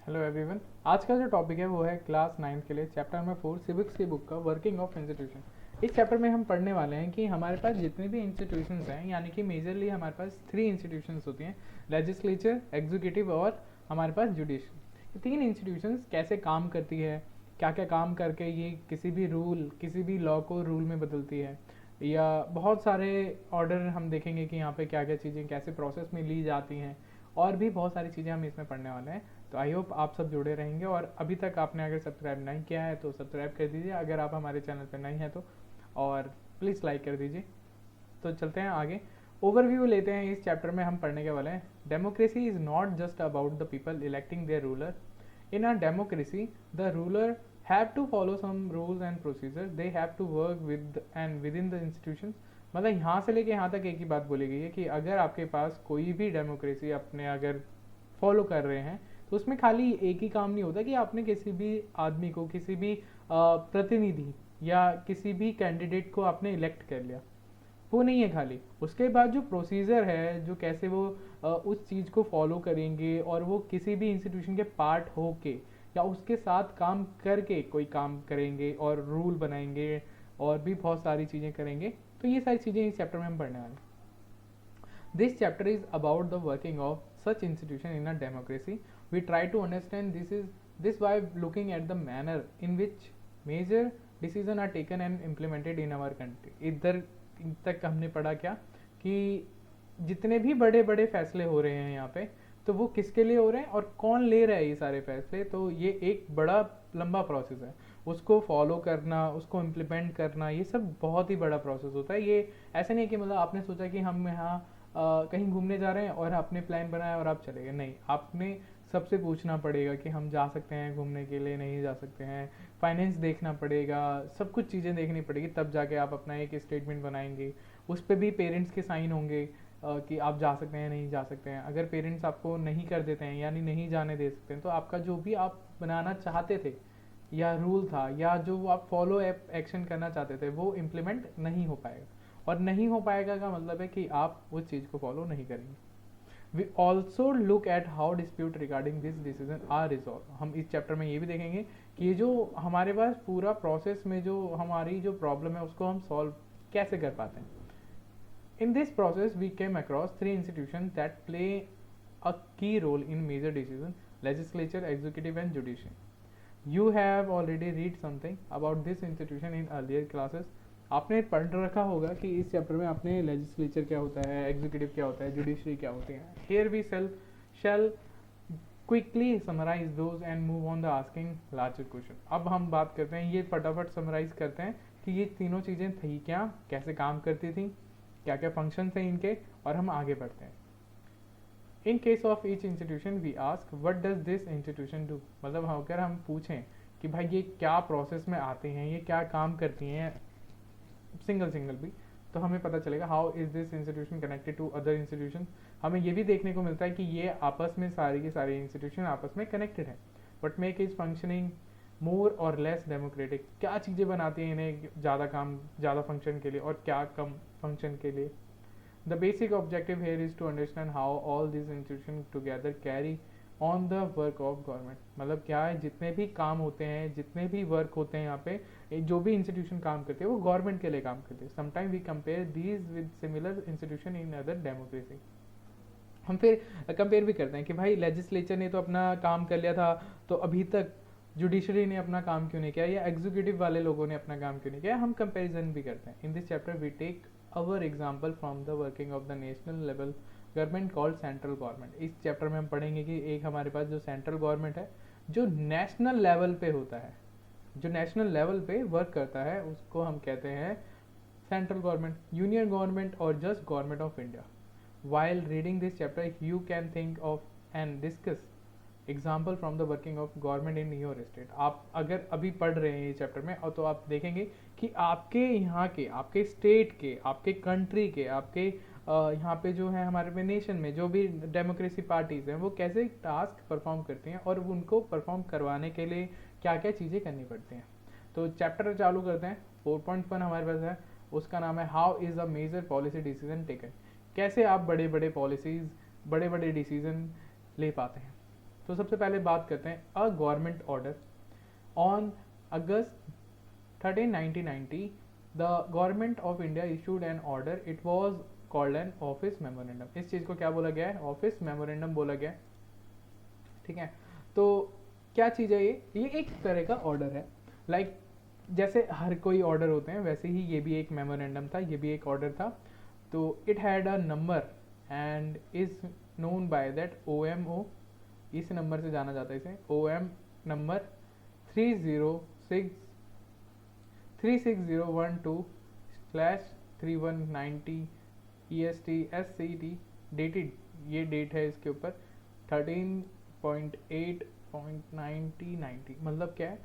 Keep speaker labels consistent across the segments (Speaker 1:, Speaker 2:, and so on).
Speaker 1: Hello everyone. आज का जो टॉपिक है वो है क्लास 9 के लिए चैप्टर नंबर 4 सिविक्स की बुक का वर्किंग ऑफ इंस्टीट्यूशन। इस चैप्टर में हम पढ़ने वाले हैं कि हमारे पास जितने भी इंस्टीट्यूशंस हैं, यानी कि मेजरली हमारे पास 3 इंस्टीट्यूशंस होती हैं, लेजिस्लेचर, एग्जीक्यूटिव और हमारे पास जुडिशरी। ये 3 इंस्टीट्यूशंस कैसे काम करती है, क्या क्या काम करके ये किसी भी रूल, किसी भी लॉ को रूल में बदलती है, या बहुत सारे ऑर्डर हम देखेंगे कि यहाँ पे क्या क्या चीज़ें कैसे प्रोसेस में ली जाती हैं, और भी बहुत सारी चीज़ें हम इसमें पढ़ने वाले हैं। तो आई होप आप सब जुड़े रहेंगे, और अभी तक आपने अगर सब्सक्राइब नहीं किया है तो सब्सक्राइब कर दीजिए अगर आप हमारे चैनल पर नहीं हैं तो, और प्लीज़ लाइक कर दीजिए। तो चलते हैं आगे, ओवरव्यू लेते हैं। इस चैप्टर में हम पढ़ने के वाले हैं democracy is not just about the people electing their ruler. In a democracy the ruler have to follow some rules and procedures, they have to work with and within the institutions। मतलब यहाँ से लेके यहाँ तक एक ही बात बोली गई है कि अगर आपके पास कोई भी डेमोक्रेसी अपने अगर फॉलो कर रहे हैं तो उसमें खाली एक ही काम नहीं होता कि आपने किसी भी आदमी को, किसी भी प्रतिनिधि या किसी भी कैंडिडेट को आपने इलेक्ट कर लिया, वो नहीं है खाली। उसके बाद जो प्रोसीजर है, जो कैसे वो उस चीज़ को फॉलो करेंगे और वो किसी भी इंस्टीट्यूशन के पार्ट हो के या उसके साथ काम करके कोई काम करेंगे और रूल बनाएंगे और भी बहुत सारी चीज़ें करेंगे। तो ये सारी चीज़ें इस चैप्टर में हम पढ़ने वाले हैं। This chapter is about the working of such institution in a democracy. We try to understand this by looking at the manner in which major decisions are taken and implemented in our country. इधर तक हमने पढ़ा क्या कि जितने भी बड़े बड़े फैसले हो रहे हैं यहाँ पे, तो वो किसके लिए हो रहे हैं और कौन ले रहा है ये सारे फैसले। तो ये एक बड़ा लंबा प्रोसेस है, उसको फॉलो करना, उसको इम्प्लीमेंट करना, ये सब बहुत ही बड़ा प्रोसेस होता है। ये ऐसा नहीं है कि मतलब आपने सोचा कि हम यहाँ कहीं घूमने जा रहे हैं और आपने प्लान बनाया और आप चले गए। नहीं, आपने सबसे पूछना पड़ेगा कि हम जा सकते हैं घूमने के लिए, नहीं जा सकते हैं, फाइनेंस देखना पड़ेगा, सब कुछ चीज़ें देखनी पड़ेगी, तब जाके आप अपना एक स्टेटमेंट बनाएंगे। उस पर भी पेरेंट्स के साइन होंगे कि आप जा सकते हैं, नहीं जा सकते हैं। अगर पेरेंट्स आपको नहीं कर देते हैं यानी नहीं जाने दे सकते हैं, तो आपका जो भी आप बनाना चाहते थे या रूल था या जो आप फॉलो एक्शन करना चाहते थे वो इम्प्लीमेंट नहीं हो पाएगा। और नहीं हो पाएगा का मतलब है कि आप उस चीज़ को फॉलो नहीं करेंगे। We also look at how dispute regarding this decision are resolve. हम इस चैप्टर में ये भी देखेंगे कि ये जो हमारे पास पूरा प्रोसेस में जो हमारी जो प्रॉब्लम है उसको हम सॉल्व कैसे कर पाते हैं। In this process we came across 3 institution that play a key role in major decision, legislature, executive and judiciary. You have already read something about this institution in earlier classes. आपने पढ़ रखा होगा कि इस चैप्टर में आपने legislature क्या होता है, एग्जीक्यूटिव क्या होता है, जुडिशरी क्या होती है। Here we shall quickly summarise those and move on the asking larger question. अब हम बात करते हैं, ये फटाफट समराइज करते हैं कि ये तीनों चीज़ें थी क्या, कैसे काम करती थी, क्या क्या फंक्शन थे इनके, और हम आगे बढ़ते हैं। In case of each institution we ask what does this institution do. मतलब अगर हम पूछें कि भाई ये क्या प्रोसेस में आते हैं, ये क्या काम करती हैं, सिंगल भी, तो हमें पता चलेगा how is this institution connected to other institution. हमें ये भी देखने को मिलता है कि ये आपस में सारी की सारी इंस्टीट्यूशन आपस में कनेक्टेड है। बट मेक इज फंक्शनिंग मोर और लेस डेमोक्रेटिक। क्या चीज़ें बनाती हैं इन्हें ज़्यादा काम, ज़्यादा फंक्शन के लिए और क्या कम फंक्शन के लिए। The basic objective here is to understand how all this institution together carry on the work of government. मतलब क्या है, जितने भी काम होते हैं, जितने भी वर्क होते हैं यहाँ पे, जो भी इंस्टीट्यूशन काम करते हैं वो गवर्नमेंट के लिए काम करते हैं। Sometime we compare these with similar institution in other democracy. हम फिर कंपेयर भी करते हैं कि भाई लेजिस्लेचर ने तो अपना काम कर लिया था, तो अभी तक जुडिशरी ने अपना काम क्यों नहीं किया, या एग्जीक्यूटिव वाले लोगों ने अपना काम क्यों नहीं किया। हम कंपेरिजन भी करते हैं। In this chapter we take our example from the working of the national level government called central government. इस चैप्टर में हम पढ़ेंगे कि एक हमारे पास जो सेंट्रल गवर्नमेंट है, जो नेशनल लेवल पे होता है, जो नेशनल लेवल पे वर्क करता है, उसको हम कहते हैं सेंट्रल गवर्नमेंट, यूनियन गवर्नमेंट और just government of India. While reading this chapter, you can think of and discuss example from the working of government in your state. आप अगर अभी पढ़ रहे हैं ये चैप्टर में, और तो आप देखेंगे कि आपके यहाँ के, आपके स्टेट के, आपके कंट्री के, आपके यहाँ पे जो है हमारे में नेशन में जो भी डेमोक्रेसी पार्टीज हैं वो कैसे टास्क परफॉर्म करती हैं और उनको परफॉर्म करवाने के लिए क्या क्या चीज़ें करनी पड़ती हैं। तो चैप्टर चालू करते हैं। 4.1 हमारे पास है, उसका नाम है how is a major policy decision taken. कैसे आप बड़े बड़े पॉलिसीज़, बड़े बड़े डिसीजन ले पाते हैं। तो सबसे पहले बात करते हैं a government order on August 13 1990 the government of India issued N order it was called an office memorandum. इस चीज़ को क्या बोला गया है? ऑफिस मेमोरेंडम बोला गया है। ठीक है, तो क्या चीज़ है ये एक तरह का ऑर्डर है। लाइक जैसे हर कोई ऑर्डर होते हैं वैसे ही ये भी एक मेमोरेंडम था, ये भी एक ऑर्डर था। तो it had a number and is known by that OMO, इस नंबर से जाना जाता है इसे, OM number 36012/3190 EST SCT dated, ये डेट है इसके ऊपर 13.8.1990, मतलब क्या है?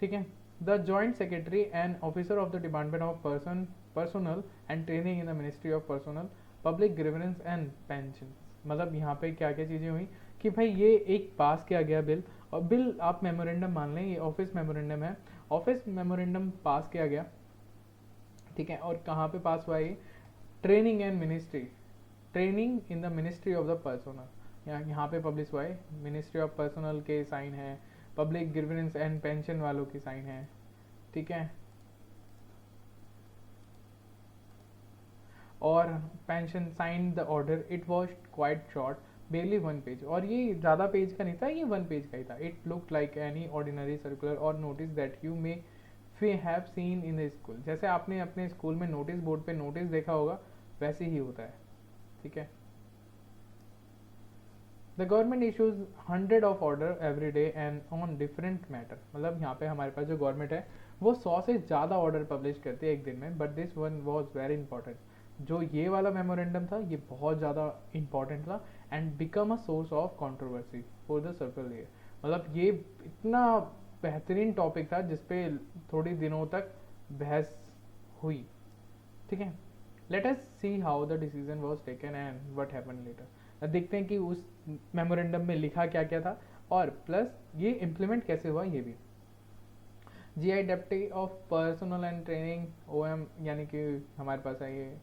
Speaker 1: ठीक है, the joint secretary and officer of the department of personnel and training in the ministry of personnel public grievance and pension. मतलब यहाँ पे क्या क्या चीज़ें हुई कि भाई ये एक पास किया गया बिल, और बिल आप मेमोरेंडम मान लें, ये ऑफिस मेमोरेंडम है, ऑफिस मेमोरेंडम पास किया गया। ठीक है, और कहाँ पे पास हुआ ये? Training and ministry, training in the ministry of the personnel, यहाँ पे पब्लिश हुआ है। मिनिस्ट्री ऑफ पर्सनल के साइन है, पब्लिक ग्रीवेंस एंड पेंशन वालों की साइन है। ठीक है, और pension sign the order, it was quite short, barely 1 page, और ये ज़्यादा पेज का नहीं था, ये 1 पेज का ही था। It look like any ordinary circular और notice that you may have seen in the school. जैसे आपने अपने स्कूल में नोटिस बोर्ड पे नोटिस देखा होगा वैसे ही होता है। ठीक है, the government issues 100 of order every day and on different matter. मतलब यहाँ पे हमारे पास जो गवर्नमेंट है वो 100 से ज़्यादा ऑर्डर पब्लिश करती है एक दिन में, but this one was very important. जो ये वाला मेमोरेंडम था ये बहुत ज़्यादा इंपॉर्टेंट था and become a source of controversy for the circle year. मतलब ये इतना बेहतरीन टॉपिक था जिसपे थोड़ी दिनों तक बहस हुई। ठीक है, let us see how the decision was taken and what happened later. देखते हैं कि उस मेमोरेंडम में लिखा क्या क्या था और प्लस ये इम्प्लीमेंट कैसे हुआ ये भी। GI deputy of personnel and training OM, यानी कि हमारे पास है ये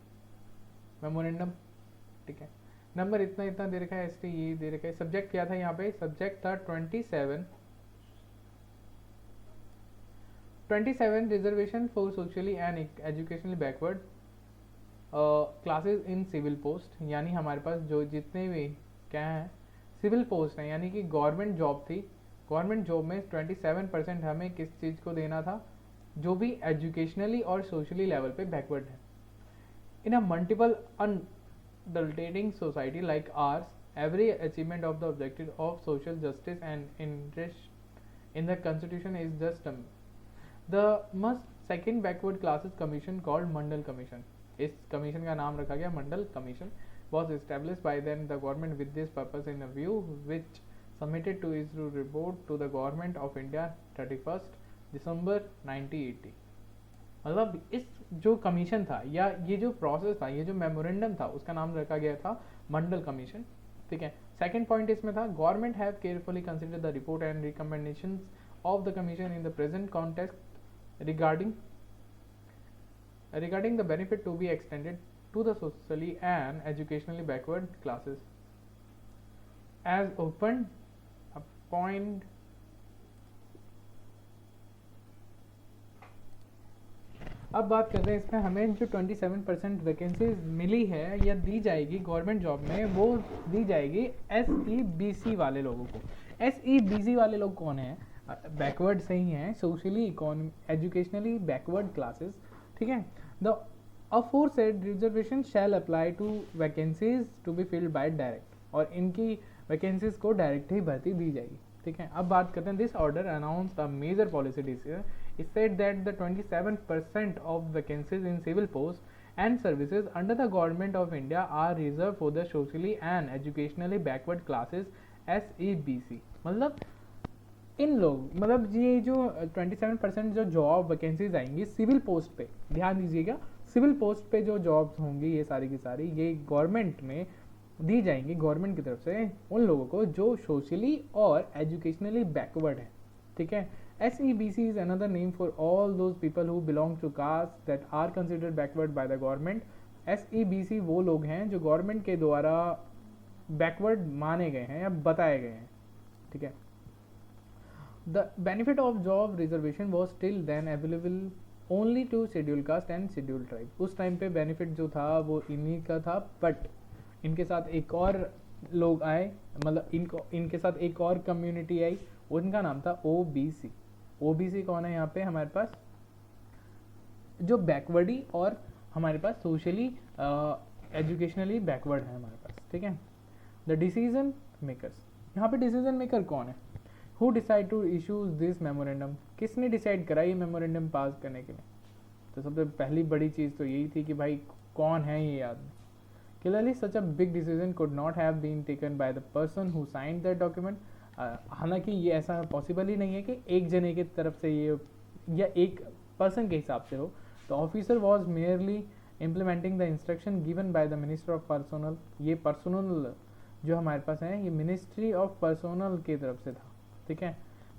Speaker 1: मेमोरेंडम। ठीक है, नंबर इतना इतना दे रखा है, ST ये दे रखा है। सब्जेक्ट क्या था यहाँ पे? सब्जेक्ट था 27 reservation for socially and educationally backward classes in civil post. यानी हमारे पास जो जितने भी क्या हैं सिविल पोस्ट हैं, यानी कि गवर्नमेंट जॉब थी, गवर्नमेंट जॉब में 27% हमें किस चीज़ को देना था? जो भी एजुकेशनली और सोशली लेवल पे बैकवर्ड है। In a multiple undulating society like ours, every achievement of the objective of social justice and interest in the constitution is just the must second backward classes commission called Mandal Commission. इस commission का नाम रखा गया मंडल commission. was established by then the government with this purpose in a view which submitted to issue report to the government of India 31st December 1980। मतलब इस जो commission था या ये जो प्रोसेस था, ये जो मेमोरेंडम था, उसका नाम रखा गया था मंडल कमीशन। ठीक है, सेकंड पॉइंट इसमें था government have carefully consider the report and recommendations of the commission in the present context regarding the benefit to be extended to the socially and educationally backward classes as open appoint। अब बात करते हैं इसमें हमें जो 27% vacancies मिली है या दी जाएगी गवर्नमेंट जॉब में, वो दी जाएगी SEBC वाले लोगों को। SEBC वाले लोग कौन हैं? बैकवर्ड से ही हैं, सोशली एजुकेशनली बैकवर्ड क्लासेस। ठीक है, the aforesaid reservation shall apply to vacancies to be filled by direct, और इनकी वैकेंसीज को डायरेक्ट ही भर्ती दी जाएगी। ठीक है, अब बात करते हैं this order announce the major policy decision. It said that the 27% of vacancies in civil post and services under the government of India are reserve for the socially and educationally backward classes SEBC। मतलब इन लोग, मतलब ये जो 27% जो job vacancies आएंगी civil post पे, ध्यान दीजिएगा, सिविल पोस्ट पे जो जॉब्स होंगी ये सारी की सारी ये गवर्नमेंट में दी जाएंगी, गवर्नमेंट की तरफ से उन लोगों को जो सोशली और एजुकेशनली बैकवर्ड है। ठीक है, SEBC is another name for all those people who belong to caste that are considered backward by the government. SEBC वो लोग हैं जो गवर्नमेंट के द्वारा बैकवर्ड माने गए हैं या बताए गए हैं, ठीक है। The benefit of job reservation was still then available only to schedule caste and schedule tribe. उस टाइम पे बेनिफिट जो था वो इन्हीं का था, बट इनके साथ एक और लोग आए, मतलब इनके साथ एक और कम्युनिटी आई, उनका नाम था ओबीसी। ओबीसी कौन है यहाँ पे हमारे पास? जो बैकवर्डी और हमारे पास सोशली एजुकेशनली बैकवर्ड है हमारे पास, ठीक है। द डिसीजन मेकर्स, यहाँ पे डिसीजन मेकर कौन है? Who decide to issues this memorandum, किसने डिसाइड करा ये मेमोरेंडम पास करने के लिए? तो सबसे पहली बड़ी चीज़ तो यही थी कि भाई कौन है ये आदमी। Clearly, such a big decision could not have been taken by the person who signed that document. हालांकि ये ऐसा पॉसिबल ही नहीं है कि एक जने की तरफ से ये या एक पर्सन के हिसाब से हो। तो officer was merely implementing the instruction given by the minister of personnel. ये पर्सोनल जो हमारे पास है ये मिनिस्ट्री ऑफ पर्सोनल की तरफ से था, ठीक है।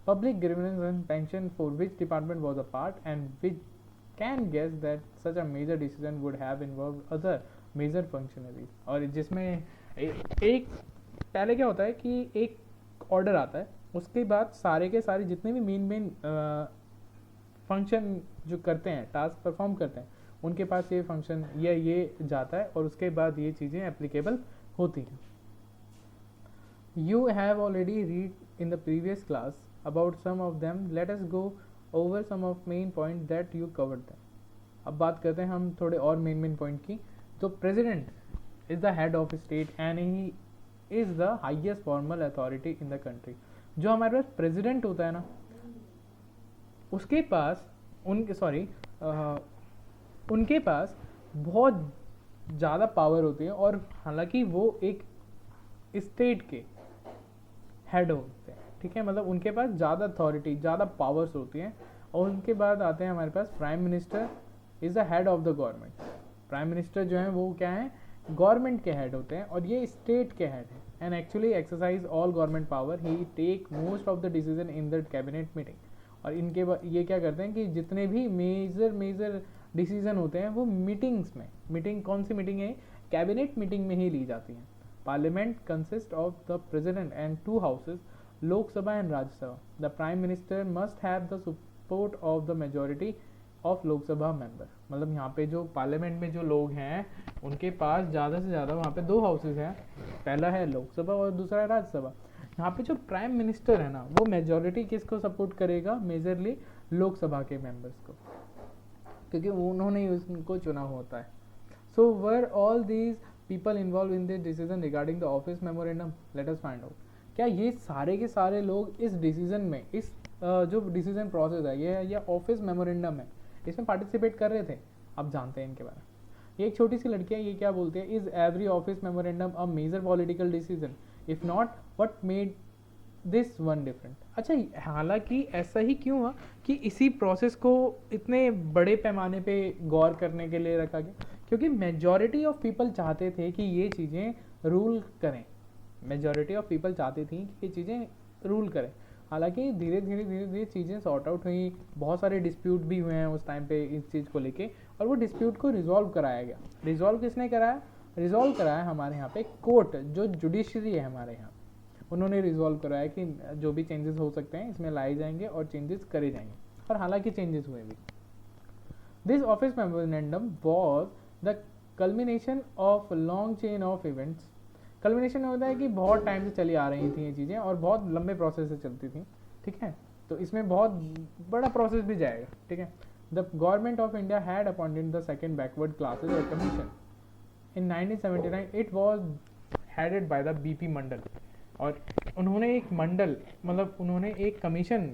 Speaker 1: Public grievance and pension for which department was a part and which can guess that such a major decision would have involve other major functionaries. और जिसमें एक पहले क्या होता है कि एक ऑर्डर आता है, उसके बाद सारे के सारे जितने भी मेन फंक्शन जो करते हैं, टास्क परफॉर्म करते हैं, उनके पास ये फंक्शन या ये जाता है और उसके बाद ये चीज़ें एप्लीकेबल होती हैं। You have already read in the previous class about some of them, let us go over some of main point that you covered them. अब बात करते हैं हम थोड़े और मेन पॉइंट की। तो president is the head of state and he is the highest formal authority in the country. जो हमारे पास प्रेसिडेंट होता है ना, उसके पास उनके पास बहुत ज़्यादा पावर होती है, और हालांकि वो एक स्टेट के हेड होते हैं, ठीक है। मतलब उनके पास ज़्यादा अथॉरिटी, ज़्यादा पावर्स होती हैं। और उनके बाद आते हैं हमारे पास prime minister is the head of the government. Prime minister जो है वो क्या है? गवर्नमेंट के हेड होते हैं, और ये स्टेट के हेड हैं। And actually exercise all government power, he take most of the decision in the cabinet meeting. और इनके ये क्या करते हैं कि जितने भी मेजर डिसीजन होते हैं वो मीटिंग्स में, मीटिंग कौन सी मीटिंग है? कैबिनेट मीटिंग में ही ली जाती हैं। Parliament consist of the president and 2 houses, Lok Sabha and Rajya Sabha. The prime minister must have the support of the majority of Lok Sabha member. मतलब यहाँ पे जो पार्लियामेंट में जो लोग हैं उनके पास ज़्यादा से ज़्यादा वहाँ पे 2 हाउसेज हैं, पहला है लोकसभा और दूसरा है राज्यसभा। यहाँ पे जो प्राइम मिनिस्टर है ना, वो मेजॉरिटी किसको सपोर्ट करेगा? मेजरली लोकसभा के मेंबर्स को, क्योंकि उन्होंने उनको चुना होता है। So were all these people involve in this decision regarding the office memorandum? Let us find out. क्या ये सारे के सारे लोग इस डिसीजन में, इस जो डिसीजन प्रोसेस है ये ऑफिस मेमोरेंडम है, इसमें पार्टिसिपेट कर रहे थे? अब जानते हैं इनके बारे में। ये एक छोटी सी लड़की है, ये क्या बोलती है? Is every office memorandum a major political decision? If not, what made this one different? अच्छा, हालांकि ऐसा ही क्यों हुआ कि इसी प्रोसेस को इतने बड़े पैमाने पे गौर करने के लिए रखा गया? क्योंकि मेजॉरिटी ऑफ पीपल चाहते थे कि ये चीज़ें रूल करें। मेजॉरिटी ऑफ पीपल चाहती थी कि ये चीज़ें रूल करें। हालांकि धीरे धीरे चीज़ें सॉर्ट आउट हुई, बहुत सारे डिस्प्यूट भी हुए हैं उस टाइम पे इस चीज़ को लेके, और वो डिस्प्यूट को रिजॉल्व कराया गया। रिजॉल्व किसने कराया? रिजॉल्व कराया हमारे यहाँ पे कोर्ट, जो जुडिशरी है हमारे यहाँ, उन्होंने रिजॉल्व कराया कि जो भी चेंजेस हो सकते हैं इसमें लाए जाएंगे और चेंजेस करे जाएंगे, और हालांकि चेंजेस हुए भी। This office memorandum was the culmination of long chain of events. Culmination होता है कि बहुत टाइम से चली आ रही थी ये चीज़ें और बहुत लंबे प्रोसेस से चलती थी, ठीक है। तो इसमें बहुत बड़ा प्रोसेस भी जाएगा, ठीक है। The government of India had appointed the second backward classes और commission in 1979। It was headed by the BP Mandal. और उन्होंने एक मंडल, मतलब उन्होंने एक कमीशन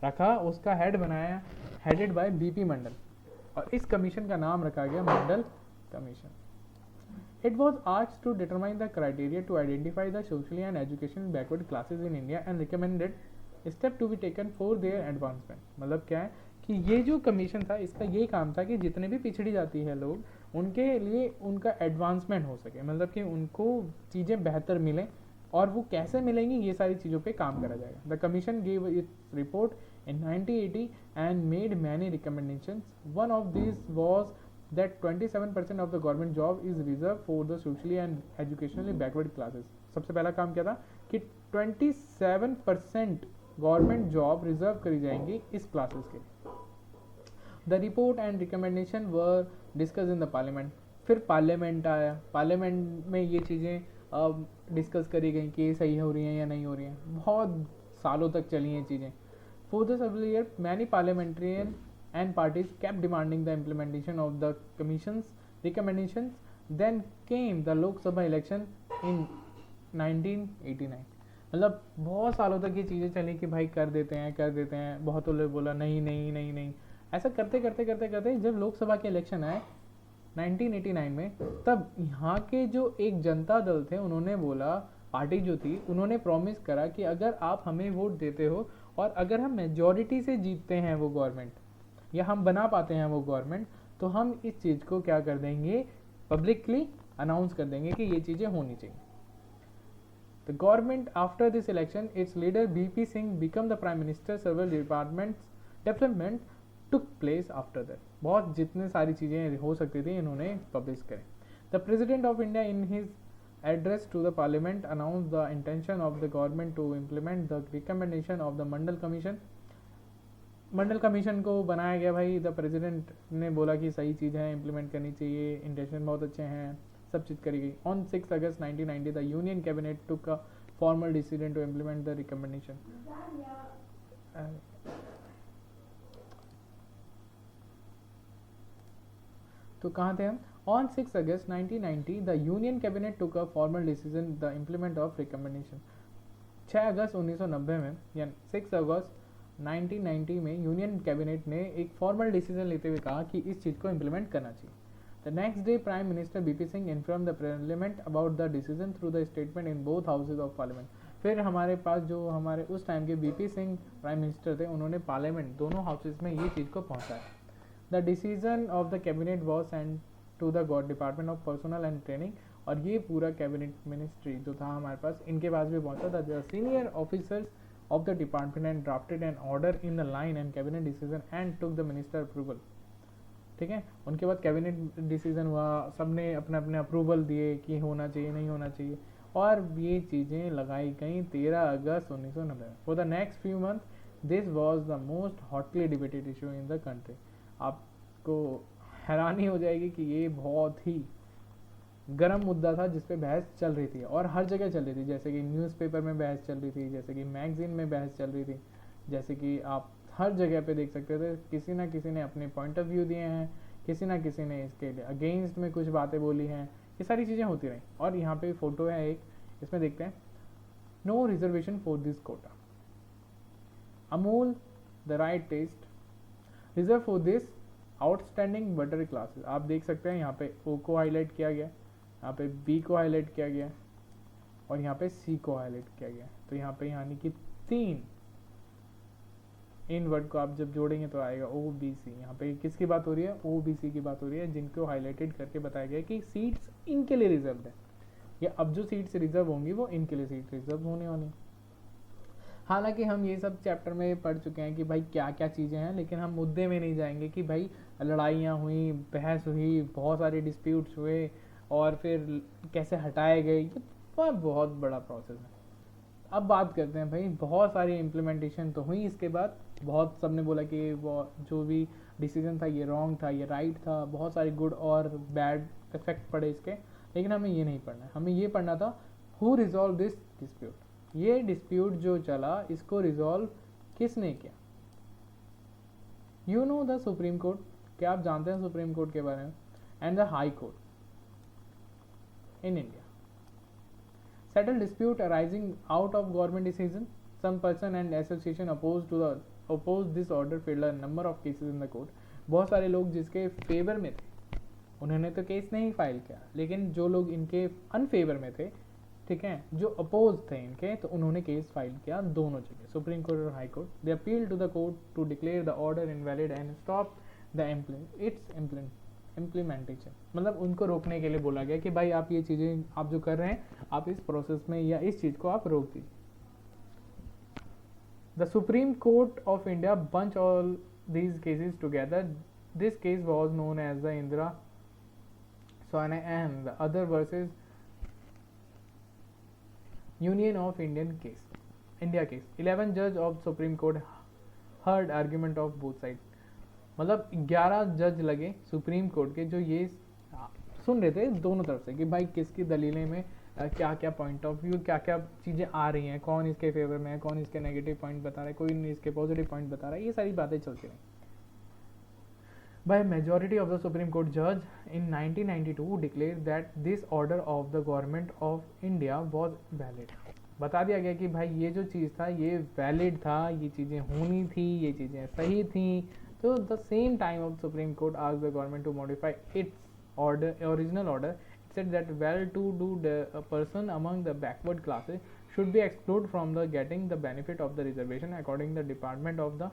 Speaker 1: रखा, उसका हेड बनाया, हेडेड बाय बीपी मंडल, और इस कमीशन का नाम रखा गया मंडल commission. It was asked to determine the criteria to identify the socially and educationally backward classes in India and recommended step to be taken for their advancement। मतलब क्या है कि ये जो कमीशन था इसका ये काम था कि जितने भी पिछड़ी जाती है लोग, उनके लिए उनका एडवांसमेंट हो सके, मतलब कि उनको चीज़ें बेहतर मिलें, और वो कैसे मिलेंगी ये सारी चीज़ों पे काम करा जाएगा। The commission gave its report in 1980 and made many recommendations. One of this was that 27% of the government job is reserved for the socially and educationally backward classes। सबसे पहला काम क्या था कि 27% गवर्नमेंट जॉब रिजर्व करी जाएंगी इस classes के लिए। The report and recommendation were discuss in the parliament. फिर पार्लियामेंट आया, पार्लियामेंट में ये चीज़ें डिस्कस करी गई कि ये सही हो रही हैं या नहीं हो रही हैं। बहुत सालों तक चली हैं चीज़ें। For the several years, many parliamentarians and parties kept demanding the implementation of the Commission's recommendations. Then came the Lok Sabha election in 1989. मतलब बहुत सालों तक ये चीज़ें चली कि भाई कर देते हैं। बहुतों ने बोला नहीं नहीं नहीं नहीं, ऐसा करते करते करते करते जब लोकसभा के इलेक्शन आए 1989 में, तब यहाँ के जो एक जनता दल थे उन्होंने बोला, पार्टी जो थी उन्होंने प्रॉमिस करा कि अगर आप हमें वोट देते हो और अगर हम मेजॉरिटी से जीतते हैं वो गवर्नमेंट या हम बना पाते हैं वो गवर्नमेंट, तो हम इस चीज़ को क्या कर देंगे, पब्लिकली अनाउंस कर देंगे कि ये चीज़ें होनी चाहिए। The government after this election, it's leader BP Singh become the prime minister. Several departments development took place after that. बहुत जितने सारी चीज़ें हो सकती थी इन्होंने पब्लिश करें। The president of India in his address to the parliament announced the intention of the government to implement the recommendation of the Mandal commission. Mandal commission को बनाया गया भाई, द प्रेसिडेंट ने बोला कि सही चीज़ है, इम्प्लीमेंट करनी चाहिए, इंटेंशन बहुत अच्छे हैं, सब चीज़ करी गई। On 6 August 1990 the union cabinet took a formal decision to implement the recommendation. तो कहाँ थे हम? On 6 August 1990, the Union Cabinet took a formal decision the implement of recommendation। 6 August 1990 में या 6 अगस्त 1990 में यूनियन कैबिनेट ने एक फॉर्मल डिसीजन लेते हुए कहा कि इस चीज़ को इम्प्लीमेंट करना चाहिए। The next day prime minister BP Singh inform the parliament about the decision through the statement in both houses of parliament. फिर हमारे पास जो हमारे उस टाइम के बीपी सिंह प्राइम मिनिस्टर थे, उन्होंने पार्लियामेंट दोनों हाउसेज में ये चीज़ को पहुँचाया। The decision of the cabinet was send to the गॉड department of personnel and training. और ये पूरा कैबिनेट मिनिस्ट्री जो था हमारे पास, इनके पास भी पहुंचा था। The senior officers of the department and drafted an order in the line and cabinet decision and took the minister approval. ठीक है, उनके बाद कैबिनेट डिसीजन हुआ, सबने अपने अपने अप्रूवल दिए कि होना चाहिए नहीं होना चाहिए, और ये चीज़ें लगाई गई 13 अगस्त 1990 में। For the next few month this was the most hotly debated issue in the country. आपको हैरानी हो जाएगी कि ये बहुत ही गर्म मुद्दा था जिस पे बहस चल रही थी, और हर जगह चल रही थी। जैसे कि न्यूज़पेपर में बहस चल रही थी, जैसे कि मैगजीन में बहस चल रही थी, जैसे कि आप हर जगह पे देख सकते थे किसी ना किसी ने अपने पॉइंट ऑफ व्यू दिए हैं, किसी ना किसी ने इसके अगेंस्ट में कुछ बातें बोली हैं, ये सारी चीज़ें होती रही। और यहाँ पे फोटो है एक, इसमें देखते हैं, no reservation for this quota, अमूल the right test reserve for this outstanding butter classes. आप देख सकते हैं यहाँ पे ओ को हाईलाइट किया गया, यहाँ पे बी को हाईलाइट किया गया, और यहाँ पे सी को हाईलाइट किया गया। तो यहाँ पे यानी कि 3 इन वर्ड को आप जब जोड़ेंगे तो आएगा ओ बी सी। यहाँ पे किसकी बात हो रही है? ओ बी सी की बात हो रही है, जिनको हाईलाइटेड करके बताया गया कि सीट्स इनके लिए रिजर्व है, या अब जो सीट्स रिजर्व होंगी वो इनके लिए सीट रिजर्व होने वाली। हालांकि हम ये सब चैप्टर में पढ़ चुके हैं कि भाई क्या क्या चीज़ें हैं, लेकिन हम मुद्दे में नहीं जाएंगे कि भाई लड़ाइयाँ हुई, बहस हुई, बहुत सारे डिस्प्यूट्स हुए और फिर कैसे हटाए गए, ये बहुत बड़ा प्रोसेस है। अब बात करते हैं भाई, बहुत सारी इम्प्लीमेंटेशन तो हुई इसके बाद, बहुत सबने बोला कि वो जो भी डिसीजन था ये रॉन्ग था, ये राइट था, बहुत सारे गुड और बैड इफेक्ट पड़े इसके, लेकिन हमें ये नहीं पढ़ना है। हमें ये पढ़ना था हु रिजॉल्व दिस डिस्प्यूट। ये डिस्प्यूट जो चला इसको रिजॉल्व किसने किया? You know the Supreme court, क्या आप जानते हैं सुप्रीम कोर्ट के बारे में? And the high court in India settle dispute arising out of government decision. Some person and association opposed this order filed a number of cases in the court. बहुत सारे लोग जिसके फेवर में थे उन्होंने तो केस नहीं फाइल किया, लेकिन जो लोग इनके अनफेवर में थे, ठीक है, जो अपोज थे इनके, तो उन्होंने केस फाइल किया दोनों जगह, सुप्रीम कोर्ट और high court. They appeal to the court to declare the order invalid and stop the implementation. मतलब उनको रोकने के लिए बोला गया कि भाई आप ये चीज़ें आप जो कर रहे हैं, आप इस प्रोसेस में या इस चीज़ को आप रोक दीजिए। The Supreme Court of India bunch all these cases together. This case was known as the Indira Sawhney and the other versus Union of India case 11 जज of Supreme Court heard argument of both side. मतलब 11 जज लगे supreme court के जो ये सुन रहे थे दोनों तरफ से कि भाई किसकी दलीलें में क्या क्या पॉइंट ऑफ व्यू, क्या क्या चीज़ें आ रही हैं, कौन इसके फेवर में है, कौन इसके नेगेटिव पॉइंट बता रहा है, कोई इसके पॉजिटिव पॉइंट बता रहा है, ये सारी बातें चलती रही। By majority of the Supreme Court judge in 1992 declared that this order of the government of India was valid। बता दिया गया कि भाई ये जो चीज़ था ये वैलिड था, ये चीज़ें होनी थी, ये चीज़ें सही थी। तो the same time of Supreme court asked the government to modify its original order। It said that well-to-do person among the backward classes should be excluded from the getting the benefit of the reservation according the Department of the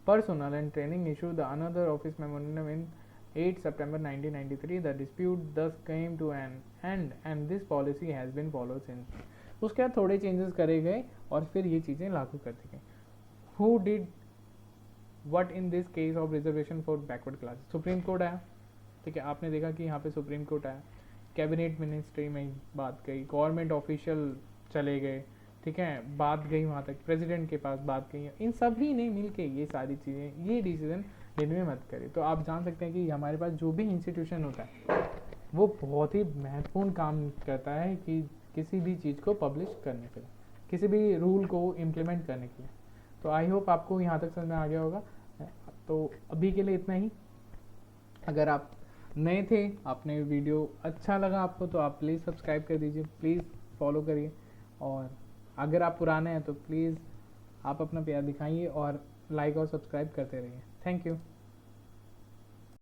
Speaker 1: Personnel and Training issued the another office memorandum in 8 September 1993। The dispute thus came to an end and this policy has been followed since। उसके बाद थोड़े changes करे गए और फिर ये चीज़ें लागू कर दी गई। Who did what in this case of reservation for backward classes? Supreme court आया, ठीक है, आपने देखा कि यहाँ पे सुप्रीम कोर्ट आया, कैबिनेट मिनिस्ट्री में बात गई, गवर्नमेंट ऑफिशियल चले गए, ठीक है, बात गई वहाँ तक, प्रेसिडेंट के पास बात गई, इन सभी ने मिलके ये सारी चीज़ें, ये डिसीजन लेने में मदद करी। तो आप जान सकते हैं कि हमारे पास जो भी इंस्टीट्यूशन होता है वो बहुत ही महत्वपूर्ण काम करता है कि किसी भी चीज़ को पब्लिश करने के लिए, किसी भी रूल को इम्प्लीमेंट करने के लिए। तो आई होप आपको यहाँ तक समझ में आ गया होगा। तो अभी के लिए इतना ही। अगर आप नए थे, आपने वीडियो अच्छा लगा आपको, तो आप प्लीज़ सब्सक्राइब कर दीजिए, प्लीज़ फॉलो करिए। और अगर आप पुराने हैं तो प्लीज़ आप अपना प्यार दिखाइए और लाइक और सब्सक्राइब करते रहिए। Thank you.